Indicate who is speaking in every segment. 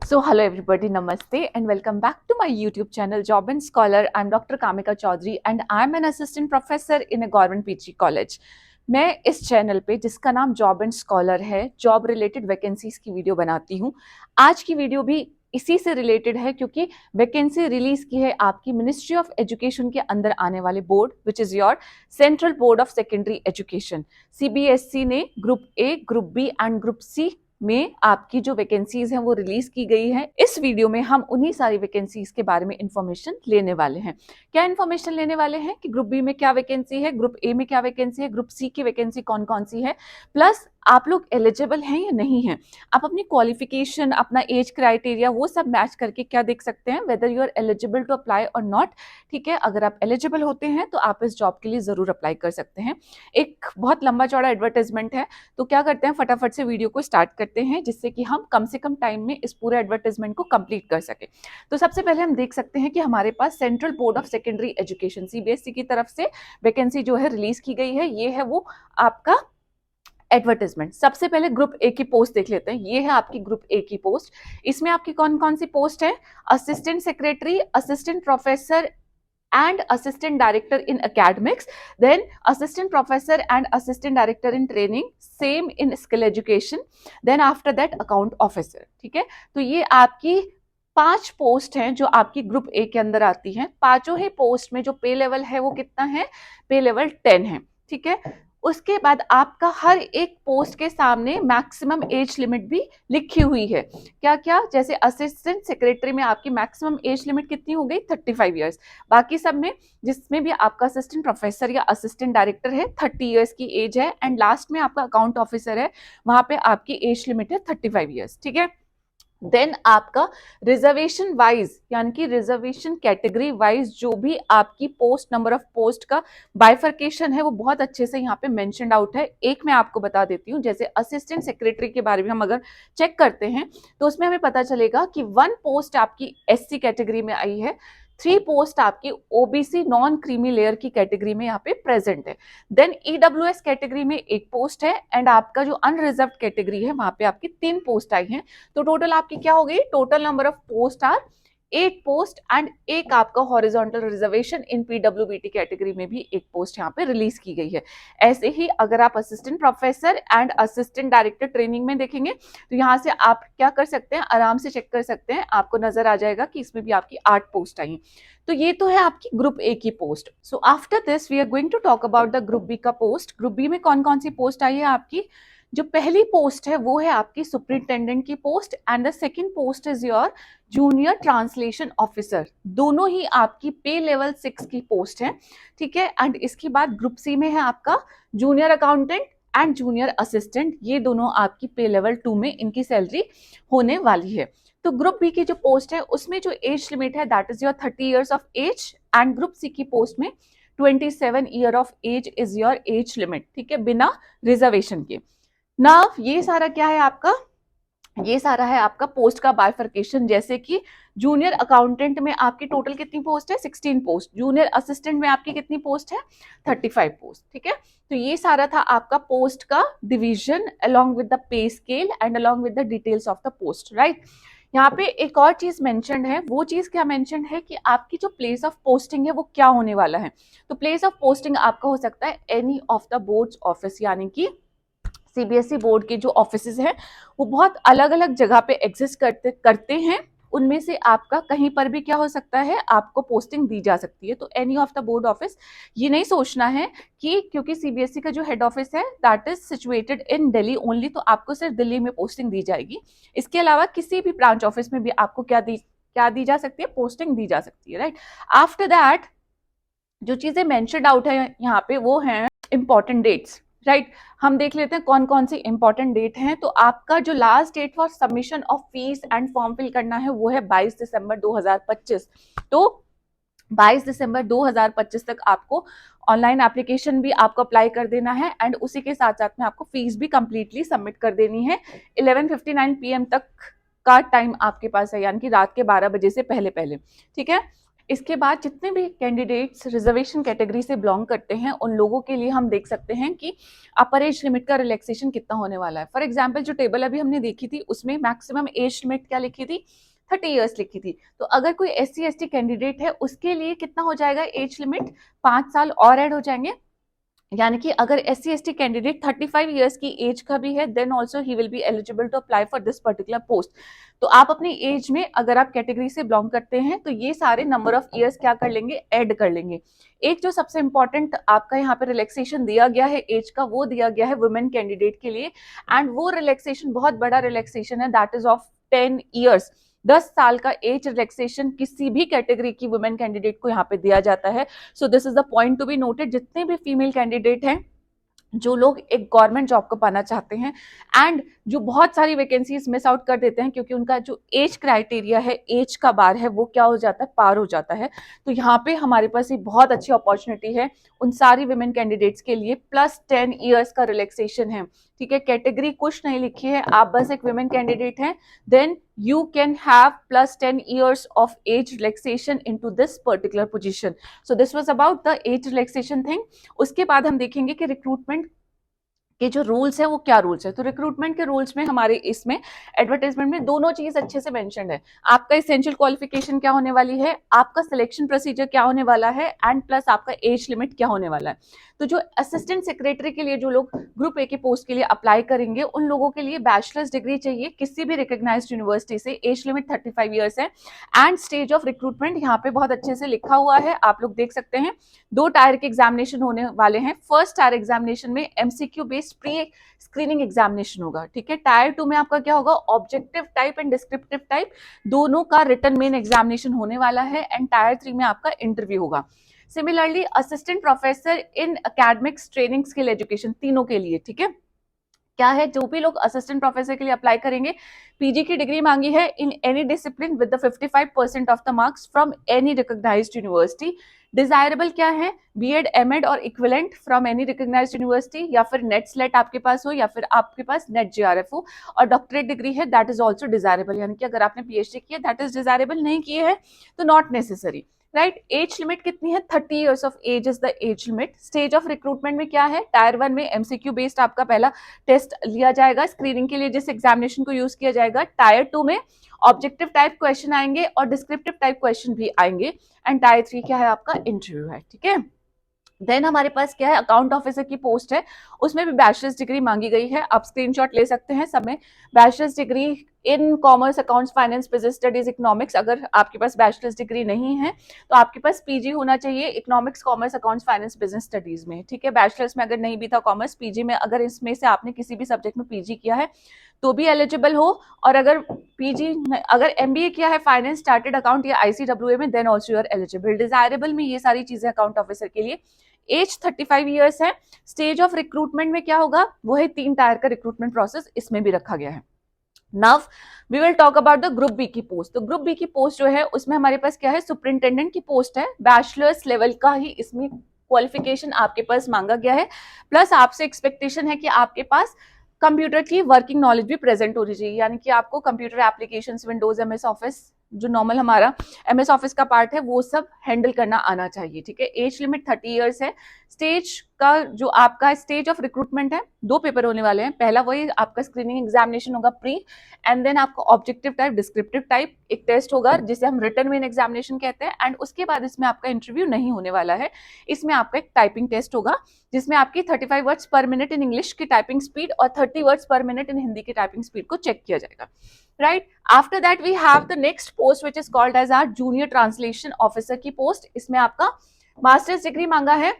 Speaker 1: So, hello everybody, namaste and welcome back to my YouTube channel Job and Scholar. I'm Dr. Kamika Chaudhary and I'm an assistant professor in a government PG college. मैं इस channel पे जिसका नाम job and scholar है, job related vacancies की video बनाती हूँ। आज की वीडियो भी इसी से रिलेटेड है क्योंकि वैकेंसी रिलीज की है आपकी मिनिस्ट्री ऑफ एजुकेशन के अंदर आने वाले board which is your central board of secondary education. CBSE ने group A, group B and group C में आपकी जो वैकेंसीज हैं वो रिलीज की गई है। इस वीडियो में हम उन्हीं सारी वैकेंसीज के बारे में इंफॉर्मेशन लेने वाले हैं। क्या इंफॉर्मेशन लेने वाले हैं कि ग्रुप बी में क्या वैकेंसी है, ग्रुप ए में क्या वैकेंसी है, ग्रुप सी की वैकेंसी कौन कौन सी है, प्लस आप लोग एलिजिबल हैं या नहीं हैं। आप अपनी क्वालिफिकेशन, अपना एज क्राइटेरिया वो सब मैच करके क्या देख सकते हैं, whether you are eligible to apply और नॉट। ठीक है, अगर आप एलिजिबल होते हैं तो आप इस जॉब के लिए जरूर अप्लाई कर सकते हैं। एक बहुत लंबा चौड़ा एडवर्टाइजमेंट है, तो क्या करते हैं फटाफट से वीडियो को स्टार्ट करते हैं जिससे कि हम कम से कम टाइम में इस पूरे एडवर्टाइजमेंट को कंप्लीट कर सके। तो सबसे पहले हम देख सकते हैं कि हमारे पास central board of secondary education CBSE की तरफ से वैकेंसी जो है रिलीज की गई है। ये है वो आपका एडवर्टाइजमेंट। सबसे पहले ग्रुप ए की पोस्ट देख लेते हैं। ये है आपकी ग्रुप ए की पोस्ट। इसमें आपकी कौन कौन सी पोस्ट है, assistant secretary, assistant professor and assistant director in academics, then assistant professor and assistant director in training, same in skill education, then after that account officer। ठीक है, तो ये आपकी 5 पोस्ट हैं जो आपकी ग्रुप ए के अंदर आती हैं। पांचों ही पोस्ट में जो पे लेवल है वो कितना है, पे लेवल 10 है। ठीक है, उसके बाद आपका हर एक पोस्ट के सामने मैक्सिमम एज लिमिट भी लिखी हुई है। क्या क्या, जैसे असिस्टेंट सेक्रेटरी में आपकी मैक्सिमम एज लिमिट कितनी हो गई, 35 इयर्स। बाकी सब में जिसमें भी आपका असिस्टेंट प्रोफेसर या असिस्टेंट डायरेक्टर है 30 इयर्स की एज है, एंड लास्ट में आपका अकाउंट ऑफिसर है, वहां पे आपकी एज लिमिट है 35 इयर्स। ठीक है, देन आपका रिजर्वेशन वाइज यानी कि रिजर्वेशन कैटेगरी वाइज जो भी आपकी पोस्ट, नंबर ऑफ पोस्ट का बाइफर्केशन है वो बहुत अच्छे से यहाँ पे मेंशनड आउट है। एक मैं आपको बता देती हूँ, जैसे असिस्टेंट सेक्रेटरी के बारे में हम अगर चेक करते हैं तो उसमें हमें पता चलेगा कि 1 पोस्ट आपकी एससी कैटेगरी में आई है, 3 पोस्ट आपकी ओबीसी नॉन क्रीमी लेयर की कैटेगरी में यहाँ पे प्रेजेंट है। देन ईडब्ल्यूएस कैटेगरी में 1 पोस्ट है, एंड आपका जो अनरिजर्व कैटेगरी है वहां पे आपकी 3 पोस्ट आई हैं। तो टोटल आपकी क्या हो गई, total number of post are 8 post, and एक आपका horizontal reservation in PWBT category में भी 1 पोस्ट यहाँ पे रिलीज की गई है। ऐसे ही अगर आप assistant professor and assistant director training में देखेंगे तो यहाँ से आप क्या कर सकते हैं, आराम से चेक कर सकते हैं, आपको नजर आ जाएगा कि इसमें भी आपकी 8 पोस्ट आई हैं। तो ये तो है आपकी ग्रुप ए की post. So after this we are going to talk about the group B का पोस्ट। ग्रुप बी में कौन कौन सी पोस्ट आई है आपकी। जो पहली पोस्ट है वो है आपकी सुपरिटेंडेंट की post, and the second post is your junior translation officer. दोनों ही आपकी पे लेवल 6 की पोस्ट है। ठीक है, एंड इसके बाद ग्रुप सी में है आपका junior accountant and junior assistant. ये दोनों आपकी पे लेवल 2 में इनकी सैलरी होने वाली है। तो ग्रुप बी की जो पोस्ट है उसमें जो एज लिमिट है that is your 30 years of age, and group C की पोस्ट में 27 year of age is your age limit. ठीक है, बिना रिजर्वेशन के। नाउ ये सारा क्या है आपका, ये सारा है आपका पोस्ट का बाइफर्केशन। जैसे कि जूनियर अकाउंटेंट में आपकी टोटल कितनी पोस्ट है, 16 पोस्ट। जूनियर असिस्टेंट में आपकी कितनी पोस्ट है, 35 पोस्ट। ठीक है, तो ये सारा था आपका पोस्ट का division along with the pay scale and along with the details of the post. Right, यहाँ पे एक और चीज मेंशन्ड है, वो चीज क्या मेंशन्ड है कि आपकी जो प्लेस ऑफ पोस्टिंग है वो क्या होने वाला है। तो प्लेस ऑफ पोस्टिंग आपका हो सकता है any of the boards office, यानी कि सीबीएसई बोर्ड के जो ऑफिसेज हैं वो बहुत अलग अलग जगह पे एग्जिस्ट करते हैं। उनमें से आपका कहीं पर भी क्या हो सकता है, आपको पोस्टिंग दी जा सकती है। तो any of the board office, ये नहीं सोचना है कि क्योंकि सीबीएसई का जो हेड ऑफिस है that is situated in Delhi only, तो आपको सिर्फ दिल्ली में पोस्टिंग दी जाएगी। इसके अलावा किसी भी ब्रांच ऑफिस में भी आपको क्या दी जा सकती है, पोस्टिंग दी जा सकती है। राइट, आफ्टर दैट जो चीजें मेंशन्ड आउट है यहाँ पे वो है इंपॉर्टेंट डेट्स। राइट, हम देख लेते हैं कौन कौन सी इंपॉर्टेंट डेट हैं। तो आपका जो last date for submission of fees and form fill करना है वो है 22 दिसंबर 2025। तो 22 दिसंबर 2025 तक आपको ऑनलाइन एप्लीकेशन भी आपको अप्लाई कर देना है, एंड उसी के साथ साथ में आपको फीस भी कंप्लीटली सबमिट कर देनी है। 11:59 PM तक का टाइम आपके पास है, यानी कि रात के 12 बजे से पहले पहले। ठीक है, इसके बाद जितने भी कैंडिडेट्स रिजर्वेशन कैटेगरी से बिलोंग करते हैं उन लोगों के लिए हम देख सकते हैं कि अपर एज लिमिट का रिलैक्सेशन कितना होने वाला है। फॉर एग्जाम्पल जो टेबल अभी हमने देखी थी उसमें मैक्सिमम एज लिमिट क्या लिखी थी, 30 ईयर्स लिखी थी। तो अगर कोई SC ST कैंडिडेट है उसके लिए कितना हो जाएगा एज लिमिट, 5 साल और ऐड हो जाएंगे। यानी कि अगर SC ST कैंडिडेट 35 ईयर्स की एज का भी है then also he will be eligible to apply for this particular post. तो आप अपनी एज में अगर आप कैटेगरी से बिलोंग करते हैं तो ये सारे नंबर ऑफ ईयर्स क्या कर लेंगे, ऐड कर लेंगे। एक जो सबसे इंपॉर्टेंट आपका यहाँ पे रिलैक्सेशन दिया गया है एज का, वो दिया गया है वुमेन कैंडिडेट के लिए, एंड वो रिलैक्सेशन बहुत बड़ा रिलैक्सेशन है, दैट इज ऑफ 10 ईयर्स। 10 साल का एज रिलैक्सेशन किसी भी कैटेगरी की वुमेन कैंडिडेट को यहाँ पे दिया जाता है। सो this is the point to be noted. जितने भी फीमेल कैंडिडेट हैं जो लोग एक गवर्नमेंट जॉब को पाना चाहते हैं एंड जो बहुत सारी वैकेंसीज मिस आउट कर देते हैं क्योंकि उनका जो एज क्राइटेरिया है, एज का बार है, वो क्या हो जाता है, पार हो जाता है। तो यहाँ पे हमारे पास एक बहुत अच्छी अपॉर्चुनिटी है उन सारी वुमेन कैंडिडेट्स के लिए, +10 ईयर्स का रिलैक्सेशन है। ठीक है, कैटेगरी कुछ नहीं लिखी है, आप बस एक वुमेन कैंडिडेट हैं, then you can have +10 years of age relaxation into this particular position. So this was about the age relaxation thing. उसके बाद हम देखेंगे कि रिक्रूटमेंट के जो रूल्स है वो क्या रूल्स है। तो रिक्रूटमेंट के रूल्स में हमारे इसमें एडवर्टाइजमेंट में दोनों चीज अच्छे से मेंशन्ड है। आपका एसेंशियल क्वालिफिकेशन क्या होने वाली है, आपका सिलेक्शन प्रोसीजर क्या होने वाला है, एंड प्लस आपका एज लिमिट क्या होने वाला है। तो जो असिस्टेंट सेक्रेटरी के लिए जो लोग ग्रुप ए की पोस्ट के लिए अप्लाई करेंगे उन लोगों के लिए बैचलर्स डिग्री चाहिए किसी भी रिकॉग्नाइज्ड यूनिवर्सिटी से, एज लिमिट 35 ईयर्स है, एंड स्टेज ऑफ रिक्रूटमेंट यहाँ पे बहुत अच्छे से लिखा हुआ है, आप लोग देख सकते हैं। 2 टायर के एग्जामिनेशन होने वाले हैं। फर्स्ट टायर एग्जामिनेशन में MCQ based pre screening examination होगा। ठीक है, टायर 2 में आपका क्या होगा, objective type and descriptive type दोनों का रिटन मेन एग्जामिनेशन होने वाला है, एंड टायर 3 में आपका इंटरव्यू होगा। Similarly assistant professor in academics training skill education तीनों के लिए, ठीक है, क्या है, जो भी लोग असिस्टेंट प्रोफेसर के लिए अप्लाई करेंगे, PG की डिग्री मांगी है in any discipline with the 55% of the marks from any recognised university. Desirable क्या है, B.Ed M.Ed और equivalent from any recognised university, या फिर नेट स्लेट आपके पास हो, या फिर आपके पास नेट JRF हो, और डॉक्टरेट डिग्री है, दैट इज ऑल्सो डिजायरेबल। यानी कि अगर आपने PhD किया दैट इज डिजायरेबल, नहीं किए है तो not necessary. Right, age limit कितनी है, 30 years of age is the age limit. Stage of recruitment में क्या है, टायर 1 में MCQ बेस्ड आपका पहला टेस्ट लिया जाएगा स्क्रीनिंग के लिए जिस एग्जामिनेशन को यूज किया जाएगा। टायर 2 में ऑब्जेक्टिव टाइप क्वेश्चन आएंगे और डिस्क्रिप्टिव टाइप क्वेश्चन भी आएंगे, एंड टायर 3 क्या है, आपका इंटरव्यू है। ठीक है, देन हमारे पास क्या है, अकाउंट ऑफिसर की पोस्ट है, उसमें भी बैचलर्स डिग्री मांगी गई है। आप स्क्रीनशॉट ले सकते हैं, सब में bachelors degree in commerce, accounts, finance, business studies, economics. अगर आपके पास बैचलर्स डिग्री नहीं है तो आपके पास PG होना चाहिए economics, commerce, accounts, finance, business studies में। ठीक है, बैचलर्स में अगर नहीं भी था कॉमर्स, PG में अगर इसमें से आपने किसी भी सब्जेक्ट में PG किया है तो भी एलिजिबल हो, और अगर अगर MBA किया है फाइनेंस, चार्टेड अकाउंट या ICWA में, then also you are eligible. Desirable में ये सारी चीजें अकाउंट ऑफिसर के लिए। एज 35 ईयर्स है। स्टेज ऑफ रिक्रूटमेंट में क्या होगा, वो है 3 टायर का रिक्रूटमेंट प्रोसेस, इसमें भी रखा गया है। Now we will talk about the group B की पोस्ट। तो ग्रुप बी की पोस्ट जो है उसमें हमारे पास क्या है, सुपरिंटेंडेंट की पोस्ट है, बैचलर्स लेवल का ही इसमें क्वालिफिकेशन आपके पास मांगा गया है, प्लस आपसे एक्सपेक्टेशन है कि आपके पास कंप्यूटर की वर्किंग नॉलेज भी प्रेजेंट होनी चाहिए, यानी कि आपको computer applications, Windows, MS office, जो नॉर्मल हमारा MS ऑफिस का पार्ट है वो सब हैंडल करना आना चाहिए। ठीक है, एज लिमिट 30 ईयर्स है। स्टेज का जो आपका स्टेज ऑफ रिक्रूटमेंट है, 2 पेपर होने वाले हैं। पहला वही आपका स्क्रीनिंग एग्जामिनेशन होगा प्री, एंड देन आपका ऑब्जेक्टिव टाइप, डिस्क्रिप्टिव टाइप एक टेस्ट होगा जिसे हम रिटन मेन एग्जामिनेशन कहते हैं, एंड उसके बाद इसमें आपका इंटरव्यू नहीं होने वाला है, इसमें आपका एक टाइपिंग टेस्ट होगा जिसमें आपकी 35 वर्ड्स पर मिनट इन इंग्लिश की टाइपिंग स्पीड और 30 वर्ड्स पर मिनट इन हिंदी की टाइपिंग स्पीड को चेक किया जाएगा। Right, after that we have the next post which is called as our junior translation officer की पोस्ट। इसमें आपका मास्टर्स डिग्री मांगा है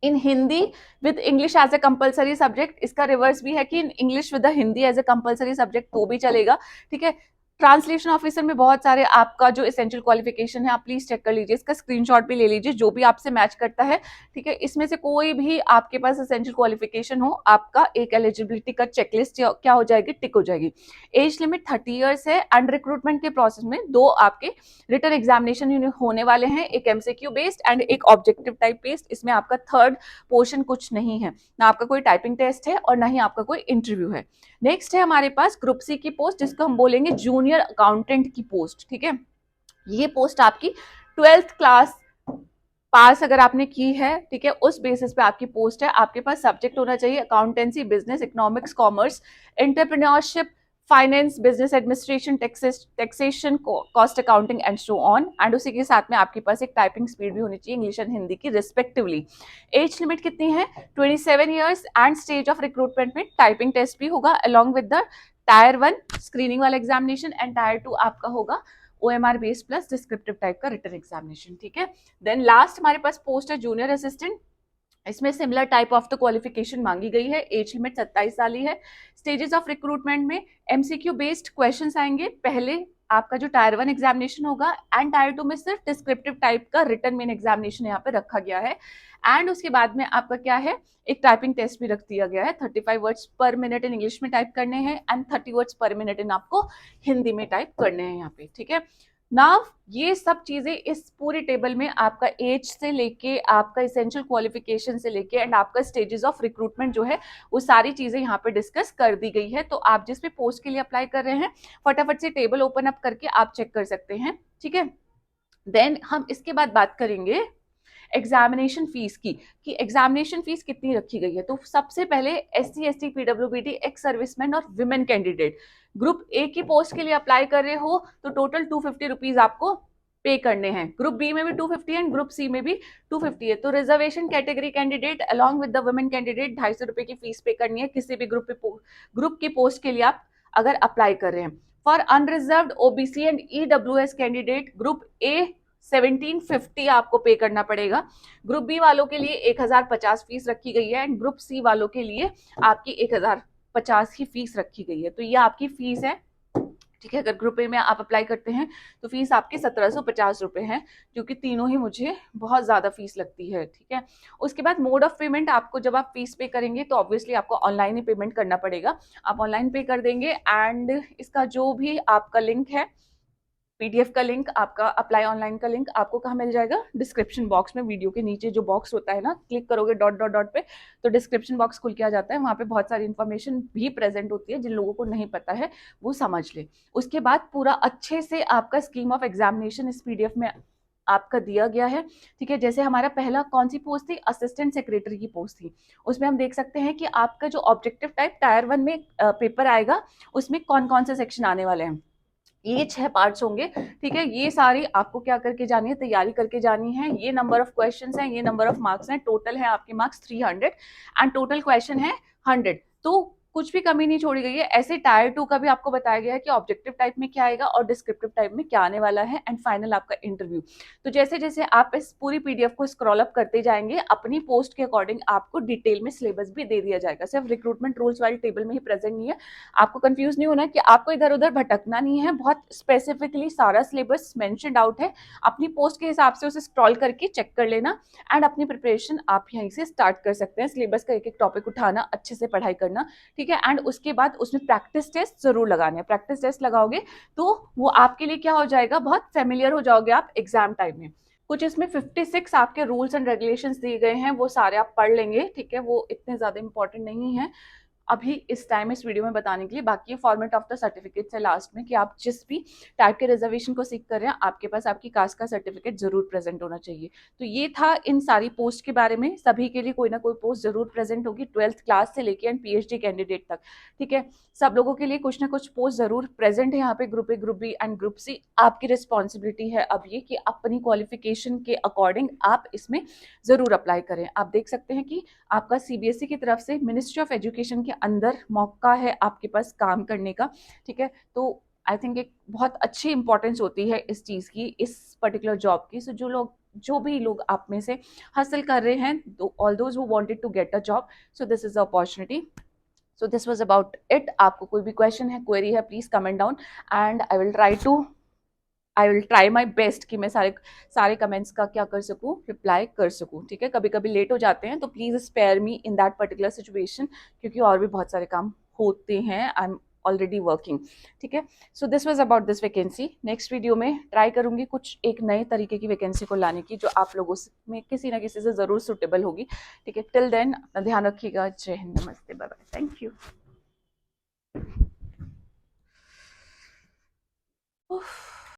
Speaker 1: in Hindi with English as a compulsory subject. इसका रिवर्स भी है कि in English with Hindi as a compulsory subject तो भी चलेगा। ठीक है, ट्रांसलेशन ऑफिसर में बहुत सारे आपका जो एसेंशियल क्वालिफिकेशन है आप प्लीज चेक कर लीजिए, इसका स्क्रीनशॉट भी ले लीजिए जो भी आपसे मैच करता है। ठीक है, इसमें से कोई भी आपके पास एसेंशियल क्वालिफिकेशन हो, आपका एक एलिजिबिलिटी का चेकलिस्ट क्या हो जाएगी, टिक हो जाएगी। एज लिमिट 30 ईयर्स है, एंड रिक्रूटमेंट के प्रोसेस में 2 आपके रिटन एग्जामिनेशन होने वाले हैं, एक MCQ बेस्ड एंड एक ऑब्जेक्टिव टाइप बेस्ड। इसमें आपका थर्ड पोर्शन कुछ नहीं है, ना आपका कोई टाइपिंग टेस्ट है और ना ही आपका कोई इंटरव्यू है। नेक्स्ट है हमारे पास ग्रुप C की पोस्ट, जिसको हम बोलेंगे जूनियर अकाउंटेंट की पोस्ट। ठीक है, ये पोस्ट आपकी 12th क्लास पास अगर आपने की है, ठीक है, उस बेसिस पे आपकी पोस्ट है। आपके पास सब्जेक्ट होना चाहिए accountancy, business, economics, commerce, entrepreneurship, finance, business administration, taxation, cost accounting and so on. And उसी के साथ में आपके पास एक टाइपिंग स्पीड भी होनी चाहिए इंग्लिश एंड हिंदी की रिस्पेक्टिवली। एज लिमिट कितनी है? 27 years. And stage of recruitment में टाइपिंग टेस्ट भी होगा along with the tyre 1 screening वाला एग्जामिनेशन, एंड टायर 2 आपका होगा OMR base plus descriptive type का रिटन एग्जामिनेशन, ठीक है। देन लास्ट हमारे पास पोस्ट है जूनियर असिस्टेंट। इसमें similar type of the qualification मांगी गई है। एज लिमिट 27 साल ही है। स्टेजेस ऑफ रिक्रूटमेंट में MCQ बेस्ड क्वेश्चंस आएंगे। पहले आपका जो टायर 1 एग्जामिनेशन होगा, एंड टायर 2 में सिर्फ डिस्क्रिप्टिव टाइप का रिटन मेन एग्जामिनेशन यहाँ पे रखा गया है। एंड उसके बाद में आपका क्या है, एक टाइपिंग टेस्ट भी रख दिया गया है। 35 वर्ड्स पर मिनट इन इंग्लिश में टाइप करने हैं एंड 30 वर्ड्स पर मिनट इन आपको हिंदी में टाइप करने हैं यहाँ पे, ठीक है। नाउ ये सब चीजें इस पूरी टेबल में आपका एज से लेके, आपका इसेंशियल क्वालिफिकेशन से लेके, एंड आपका स्टेजेस ऑफ रिक्रूटमेंट जो है, वो सारी चीजें यहाँ पे डिस्कस कर दी गई है। तो आप जिस भी पोस्ट के लिए अप्लाई कर रहे हैं, फटाफट से टेबल ओपन अप करके आप चेक कर सकते हैं, ठीक है। देन हम इसके बाद बात करेंगे एग्जामिनेशन फीस की, कि एग्जामिनेशन फीस कितनी रखी गई है। तो सबसे पहले SC ST PWD ex serviceman और विमेन कैंडिडेट ग्रुप ए की पोस्ट के लिए अप्लाई कर रहे हो तो टोटल 250 रुपीज आपको पे करने हैं। ग्रुप बी में भी 250 एंड ग्रुप सी में भी 250 है। तो reservation category candidate along with the women candidate 250 रुपए की फीस पे करनी है किसी भी ग्रुप की पोस्ट के लिए आप अगर अप्लाई कर रहे हैं। For unreserved OBC and EWS candidate group A 1750 आपको पे करना पड़ेगा। ग्रुप बी वालों के लिए 1050 फीस रखी गई है एंड ग्रुप सी वालों के लिए आपकी 1050 ही फीस रखी गई है। तो ये आपकी फीस है, ठीक है। अगर ग्रुप ए में आप अप्लाई करते हैं तो फीस आपकी 1750 रुपए है, जो कि तीनों ही मुझे बहुत ज्यादा फीस लगती है, ठीक है। उसके बाद मोड ऑफ पेमेंट, आपको जब आप फीस पे करेंगे तो ऑब्वियसली आपको ऑनलाइन ही पेमेंट करना पड़ेगा। आप ऑनलाइन पे कर देंगे एंड इसका जो भी आपका लिंक है, PDF का लिंक, आपका अप्लाई ऑनलाइन का लिंक आपको कहाँ मिल जाएगा? डिस्क्रिप्शन बॉक्स में। वीडियो के नीचे जो बॉक्स होता है ना, क्लिक करोगे डॉट डॉट डॉट पे तो डिस्क्रिप्शन बॉक्स खुल के आ जाता है। वहाँ पे बहुत सारी इन्फॉर्मेशन भी प्रेजेंट होती है, जिन लोगों को नहीं पता है वो समझ ले। उसके बाद पूरा अच्छे से आपका स्कीम ऑफ एग्जामिनेशन इस PDF में आपका दिया गया है, ठीक है। जैसे हमारा पहला कौन सी पोस्ट थी? असिस्टेंट सेक्रेटरी की पोस्ट थी। उसमें हम देख सकते हैं कि आपका जो ऑब्जेक्टिव टाइप टायर 1 में पेपर आएगा, उसमें कौन कौन से सेक्शन आने वाले हैं। ये 6 पार्ट्स होंगे, ठीक है। ये सारी आपको क्या करके जानी है? तैयारी करके जानी है। ये नंबर ऑफ क्वेश्चंस हैं, ये नंबर ऑफ मार्क्स हैं। टोटल है आपके मार्क्स 300 एंड टोटल क्वेश्चन है 100। तो कुछ भी कमी नहीं छोड़ी गई है। ऐसे टायर 2 का भी आपको बताया गया है कि ऑब्जेक्टिव टाइप में क्या आएगा और डिस्क्रिप्टिव टाइप में क्या आने वाला है, एंड फाइनल आपका इंटरव्यू। तो जैसे जैसे आप इस पूरी PDF को स्क्रॉल अप करते जाएंगे, अपनी पोस्ट के अकॉर्डिंग आपको डिटेल में सिलेबस भी दे दिया जाएगा। सिर्फ रिक्रूटमेंट रूल्स वाली टेबल में ही प्रेजेंट नहीं है। आपको कंफ्यूज नहीं होना कि आपको इधर उधर भटकना नहीं है। बहुत स्पेसिफिकली सारा सिलेबस मेंशन्ड आउट है। अपनी पोस्ट के हिसाब से उसे स्क्रॉल करके चेक कर लेना एंड अपनी प्रिपरेशन आप यहीं से स्टार्ट कर सकते हैं। सिलेबस का एक एक टॉपिक उठाना, अच्छे से पढ़ाई करना, ठीक है। एंड उसके बाद उसमें प्रैक्टिस टेस्ट जरूर लगाने हैं। प्रैक्टिस टेस्ट लगाओगे तो वो आपके लिए क्या हो जाएगा? बहुत फेमिलियर हो जाओगे आप एग्जाम टाइम में। कुछ इसमें 56 आपके रूल्स एंड रेगुलेशंस दिए गए हैं, वो सारे आप पढ़ लेंगे, ठीक है। वो इतने ज्यादा इंपॉर्टेंट नहीं है अभी इस टाइम इस वीडियो में बताने के लिए। बाकी फॉर्मेट ऑफ द सर्टिफिकेट है लास्ट में, कि आप जिस भी टाइप के रिजर्वेशन को सीख कर रहे हैं, आपके पास आपकी कास्ट का सर्टिफिकेट जरूर प्रेजेंट होना चाहिए। तो ये था इन सारी पोस्ट के बारे में। सभी के लिए कोई ना कोई पोस्ट जरूर प्रेजेंट होगी, 12th क्लास से लेके एंड PhD कैंडिडेट तक, ठीक है। सब लोगों के लिए कुछ ना कुछ पोस्ट जरूर प्रेजेंट है यहाँ पे। Group A, group B and group C. आपकी रिस्पॉन्सिबिलिटी है अब ये कि अपनी क्वालिफिकेशन के अकॉर्डिंग आप इसमें जरूर अप्लाई करें। आप देख सकते हैं कि आपका CBSE की तरफ से मिनिस्ट्री ऑफ एजुकेशन के अंदर मौका है आपके पास काम करने का, ठीक है। तो आई थिंक एक बहुत अच्छी इंपॉर्टेंस होती है इस चीज की, इस पर्टिकुलर जॉब की। सो जो भी लोग आप में से हासिल कर रहे हैं, all those who wanted to get a job, so this is the opportunity. So this was about it. आपको कोई भी क्वेश्चन है, क्वेरी है, please comment down and I will try my best कि मैं सारे कमेंट्स का क्या कर सकूं, रिप्लाई कर सकूं, ठीक है। कभी कभी लेट हो जाते हैं तो please spare me in that particular situation, क्योंकि और भी बहुत सारे काम होते हैं। आई एम ऑलरेडी वर्किंग, ठीक है। सो this was about this vacancy. Next video में ट्राई करूंगी कुछ एक नए तरीके की वैकेंसी को लाने की, जो आप लोगों में किसी ना किसी से जरूर सुटेबल होगी, ठीक है। टिल देन अपना ध्यान रखिएगा। जय हिंद, नमस्ते, बाय बाय, थैंक यू।